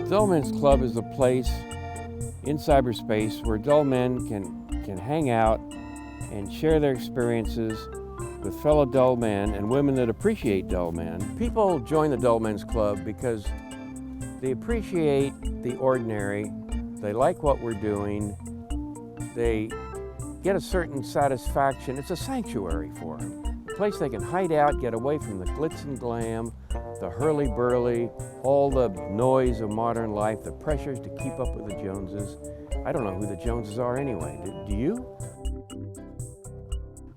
Dullmen's Club is a place in cyberspace where dull men can hang out and share their experiences with fellow dull men and women that appreciate dull men. People join the Dullmen's Club because they appreciate the ordinary, they like what we're doing, they get a certain satisfaction. It's a sanctuary for them. A place they can hide out, get away from the glitz and glam, the hurly-burly, all the noise of modern life, the pressures to keep up with the Joneses. I don't know who the Joneses are anyway. Do you?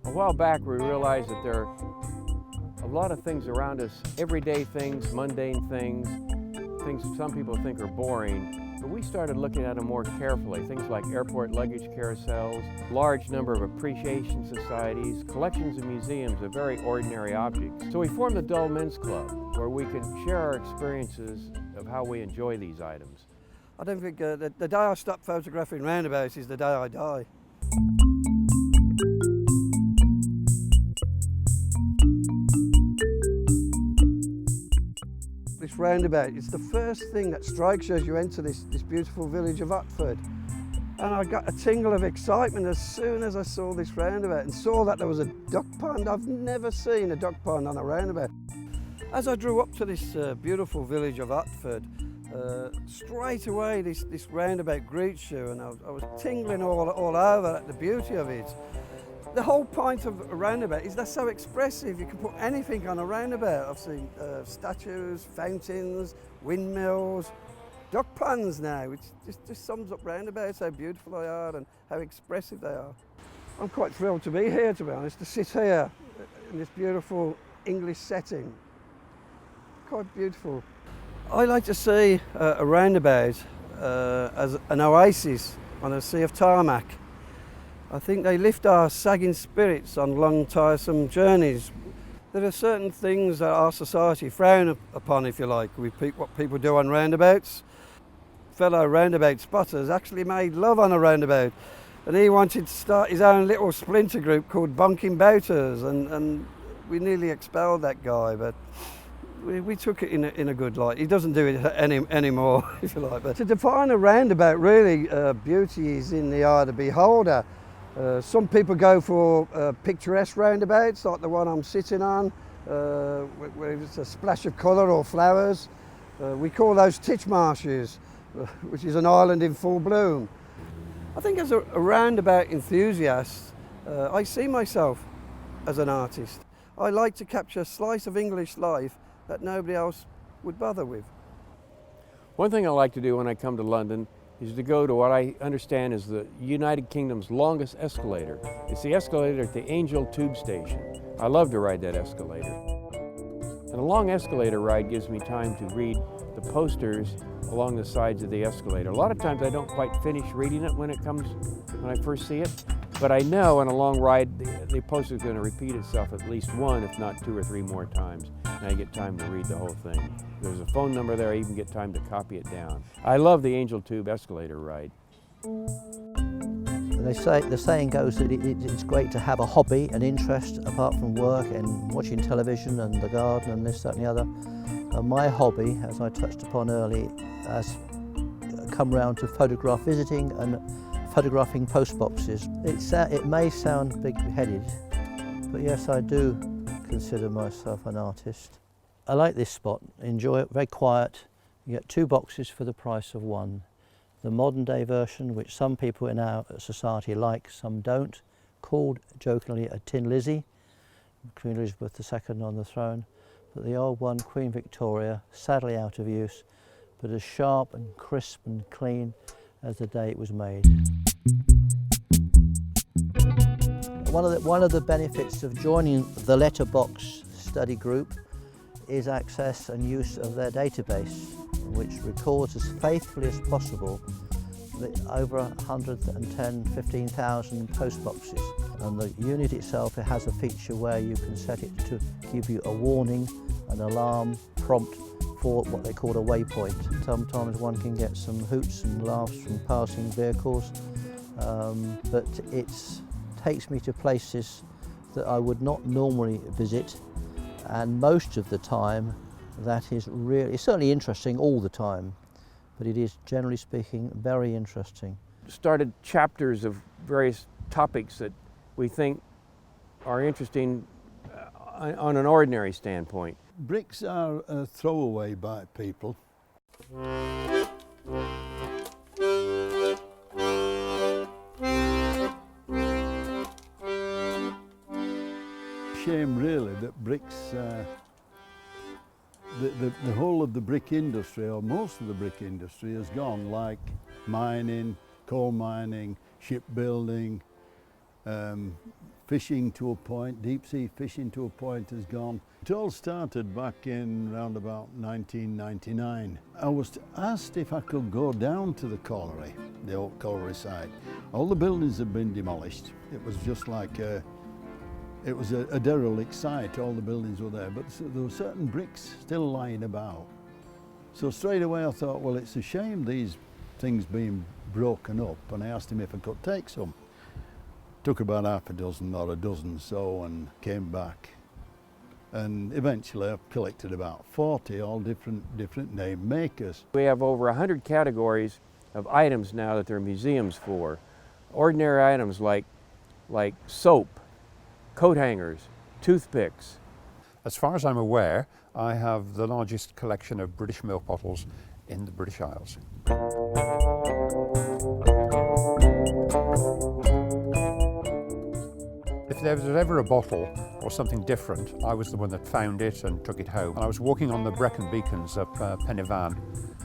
A while back we realized that there are a lot of things around us, everyday things, mundane things some people think are boring, but we started looking at them more carefully. Things like airport luggage carousels, large number of appreciation societies, collections and museums of very ordinary objects. So we formed the Dullmen's Club, where we can share our experiences of how we enjoy these items. I don't think the day I stop photographing roundabouts is the day I die. This roundabout, it's the first thing that strikes you as you enter this beautiful village of Otford. And I got a tingle of excitement as soon as I saw this roundabout and saw that there was a duck pond. I've never seen a duck pond on a roundabout. As I drew up to this beautiful village of Otford, straight away this roundabout greets you, and I was tingling all over at the beauty of it. The whole point of a roundabout is they're so expressive. You can put anything on a roundabout. I've seen statues, fountains, windmills, duck ponds now, which just sums up roundabouts, how beautiful they are and how expressive they are. I'm quite thrilled to be here, to be honest, to sit here in this beautiful English setting. Quite beautiful. I like to see a roundabout as an oasis on a sea of tarmac. I think they lift our sagging spirits on long, tiresome journeys. There are certain things that our society frown upon, if you like, with what people do on roundabouts. Fellow roundabout spotters actually made love on a roundabout, and he wanted to start his own little splinter group called Bonking Bouters, and we nearly expelled that guy, but we took it in a good light. He doesn't do it anymore, if you like. But to define a roundabout, really, beauty is in the eye of the beholder. Some people go for picturesque roundabouts, like the one I'm sitting on, where it's a splash of colour or flowers. We call those titchmarshes, which is an island in full bloom. I think as a roundabout enthusiast, I see myself as an artist. I like to capture a slice of English life that nobody else would bother with. One thing I like to do when I come to London is to go to what I understand is the United Kingdom's longest escalator. It's the escalator at the Angel Tube Station. I love to ride that escalator. And a long escalator ride gives me time to read the posters along the sides of the escalator. A lot of times I don't quite finish reading it when I first see it, but I know on a long ride the poster is going to repeat itself at least one, if not 2 or 3 more times, and I get time to read the whole thing. There's a phone number there, I even get time to copy it down. I love the Angel Tube escalator ride. The saying goes that it's great to have a hobby, an interest apart from work and watching television and the garden and this, that and the other. And my hobby, as I touched upon earlier, has come round to photograph visiting and photographing post boxes. It may sound big-headed, but yes, I do consider myself an artist. I like this spot, enjoy it, very quiet. You get 2 boxes for the price of 1. The modern day version, which some people in our society like, some don't, called jokingly a Tin Lizzie, Queen Elizabeth II on the throne, but the old one, Queen Victoria, sadly out of use, but as sharp and crisp and clean as the day it was made. One of the benefits of joining the Letterbox study group is access and use of their database, which records as faithfully as possible the over 15,000 post boxes. And the unit itself, it has a feature where you can set it to give you a warning, an alarm, prompt for what they call a waypoint. Sometimes one can get some hoots and laughs from passing vehicles, but it takes me to places that I would not normally visit, and most of the time that is really, it's certainly interesting all the time, but it is, generally speaking, very interesting. Started chapters of various topics that we think are interesting on an ordinary standpoint. Bricks are a throwaway by people. Shame really that bricks, the whole of the brick industry, or most of the brick industry, has gone, like mining, coal mining, shipbuilding, fishing to a point, deep sea fishing to a point has gone. It all started back in around about 1999. I was asked if I could go down to the colliery, the old colliery site. All the buildings had been demolished. It was just like it was a derelict site, all the buildings were there, but there were certain bricks still lying about. So straight away I thought, well, it's a shame these things being broken up, and I asked him if I could take some. Took about half a dozen or a dozen so, and came back. And eventually I've collected about 40, all different name makers. We have over 100 categories of items now that there are museums for. Ordinary items like soap, coat hangers, toothpicks. As far as I'm aware, I have the largest collection of British milk bottles in the British Isles. If there was ever a bottle or something different, I was the one that found it and took it home. And I was walking on the Brecon Beacons up Pen y Fan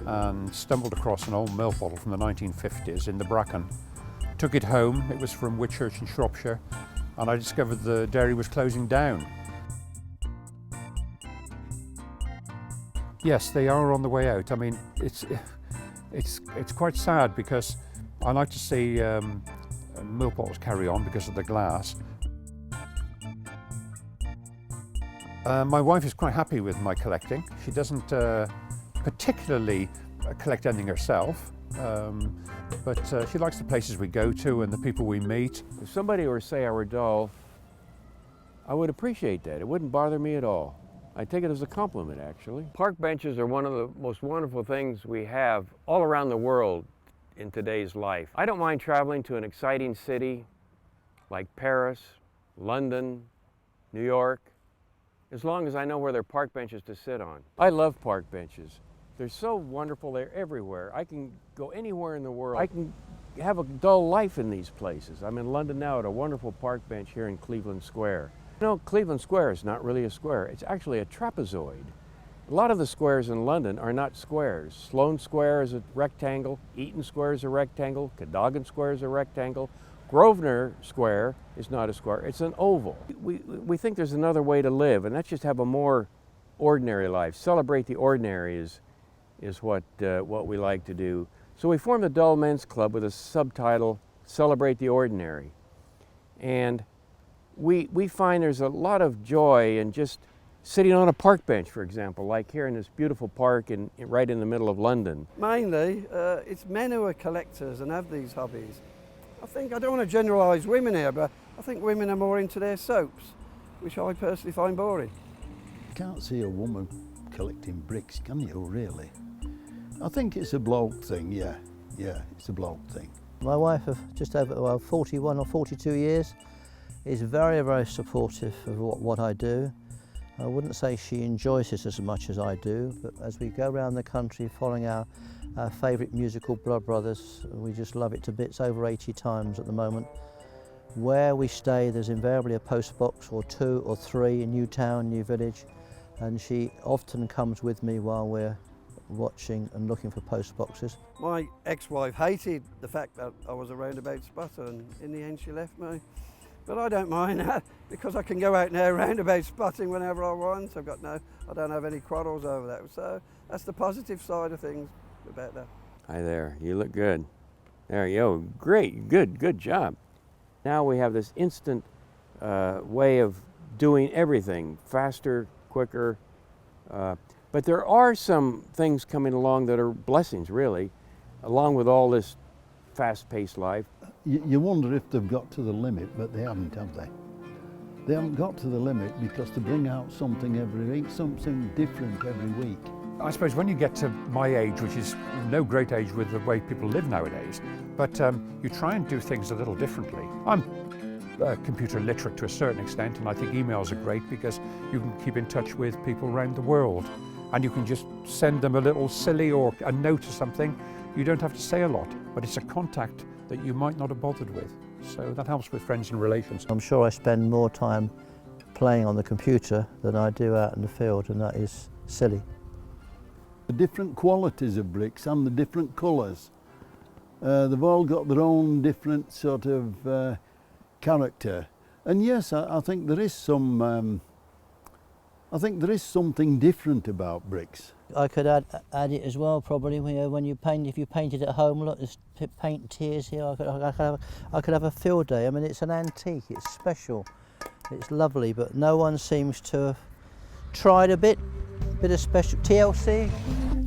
and stumbled across an old milk bottle from the 1950s in the bracken. Took it home. It was from Whitchurch in Shropshire, and I discovered the dairy was closing down. Yes, they are on the way out. I mean, it's quite sad because I like to see milk bottles carry on because of the glass. My wife is quite happy with my collecting. She doesn't particularly collect anything herself, but she likes the places we go to and the people we meet. If somebody were to say I were dull, I would appreciate that. It wouldn't bother me at all. I take it as a compliment, actually. Park benches are one of the most wonderful things we have all around the world in today's life. I don't mind traveling to an exciting city like Paris, London, New York, as long as I know where there are park benches to sit on. I love park benches. They're so wonderful, they're everywhere. I can go anywhere in the world. I can have a dull life in these places. I'm in London now at a wonderful park bench here in Cleveland Square. You know, Cleveland Square is not really a square, it's actually a trapezoid. A lot of the squares in London are not squares. Sloane Square is a rectangle, Eaton Square is a rectangle, Cadogan Square is a rectangle, Grosvenor Square is not a square, it's an oval. We think there's another way to live, and that's just have a more ordinary life. Celebrate the ordinary is what we like to do. So we formed the Dull Men's Club with a subtitle, Celebrate the Ordinary. And we find there's a lot of joy in just sitting on a park bench, for example, like here in this beautiful park right in the middle of London. Mainly, it's men who are collectors and have these hobbies. I don't want to generalise women here, but I think women are more into their soaps, which I personally find boring. You can't see a woman collecting bricks, can you, really? I think it's a bloke thing, yeah, it's a bloke thing. My wife of just over 41 or 42 years is very, very supportive of what I do. I wouldn't say she enjoys it as much as I do, but as we go around the country following our favourite musical Blood Brothers, we just love it to bits, over 80 times at the moment. Where we stay, there's invariably a post box or 2 or 3 in New Town, New Village, and she often comes with me while we're watching and looking for post boxes. My ex-wife hated the fact that I was a roundabout spotter, and in the end she left me. But I don't mind that because I can go out now roundabout spotting whenever I want. I don't have any quarrels over that. So that's the positive side of things about that. Hi there, you look good. There you go, great, good job. Now we have this instant way of doing everything, faster, quicker. But there are some things coming along that are blessings, really, along with all this fast-paced life. You wonder if they've got to the limit, but they haven't, have they? They haven't got to the limit because they bring out something every week, something different every week. I suppose when you get to my age, which is no great age with the way people live nowadays, but you try and do things a little differently. I'm computer literate to a certain extent, and I think emails are great because you can keep in touch with people around the world, and you can just send them a little silly or a note or something. You don't have to say a lot, but it's a contact that you might not have bothered with. So that helps with friends and relations. I'm sure I spend more time playing on the computer than I do out in the field, and that is silly. The different qualities of bricks and the different colours. They've all got their own different sort of character. And yes, I think there is some. I think there is something different about bricks. I could add it as well, probably. When you paint, if you painted at home, look, there's paint tiers here. I could have a field day. I mean, it's an antique. It's special. It's lovely, but no one seems to have tried a bit of special TLC.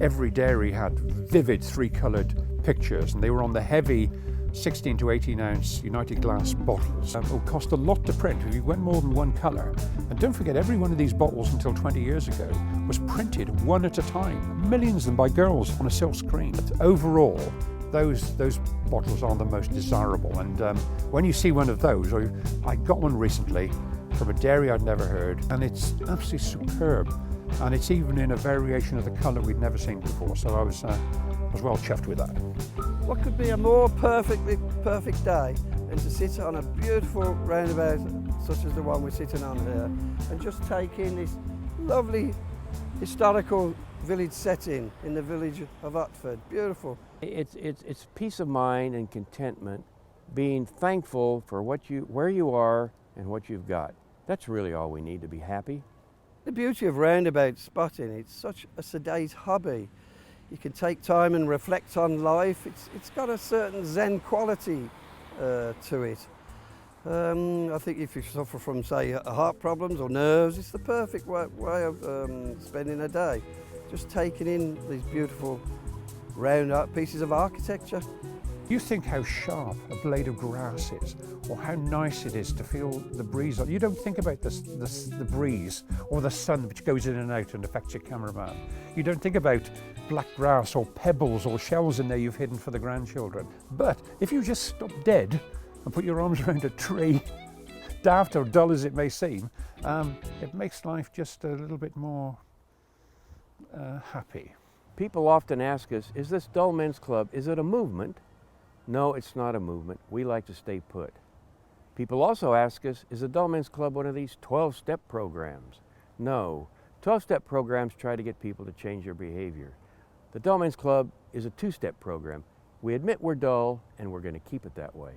Every dairy had vivid 3-coloured pictures, and they were on the heavy 16 to 18 ounce United Glass bottles. It would cost a lot to print if you went more than one colour. And don't forget, every one of these bottles until 20 years ago was printed one at a time, millions of them by girls on a silk screen. But overall, those bottles are the most desirable. And when you see one of those, or I got one recently from a dairy I'd never heard, and it's absolutely superb. And it's even in a variation of the colour we'd never seen before. So I was well chuffed with that. What could be a more perfect day than to sit on a beautiful roundabout such as the one we're sitting on here and just take in this lovely historical village setting in the village of Otford. Beautiful. It's peace of mind and contentment, being thankful for where you are and what you've got. That's really all we need to be happy. The beauty of roundabout spotting, it's such a sedate hobby. You can take time and reflect on life. It's got a certain zen quality to it. I think if you suffer from, say, heart problems or nerves, it's the perfect way of spending a day. Just taking in these beautiful round pieces of architecture. You think how sharp a blade of grass is, or how nice it is to feel the breeze. You don't think about the breeze or the sun which goes in and out and affects your cameraman. You don't think about black grass or pebbles or shells in there you've hidden for the grandchildren. But if you just stop dead and put your arms around a tree, daft or dull as it may seem, it makes life just a little bit more happy. People often ask us, is this Dull Men's Club, is it a movement? No, it's not a movement. We like to stay put. People also ask us, is the Dull Men's Club one of these 12-step programs? No. 12-step programs try to get people to change their behavior. The Dull Men's Club is a 2-step program. We admit we're dull, and we're going to keep it that way.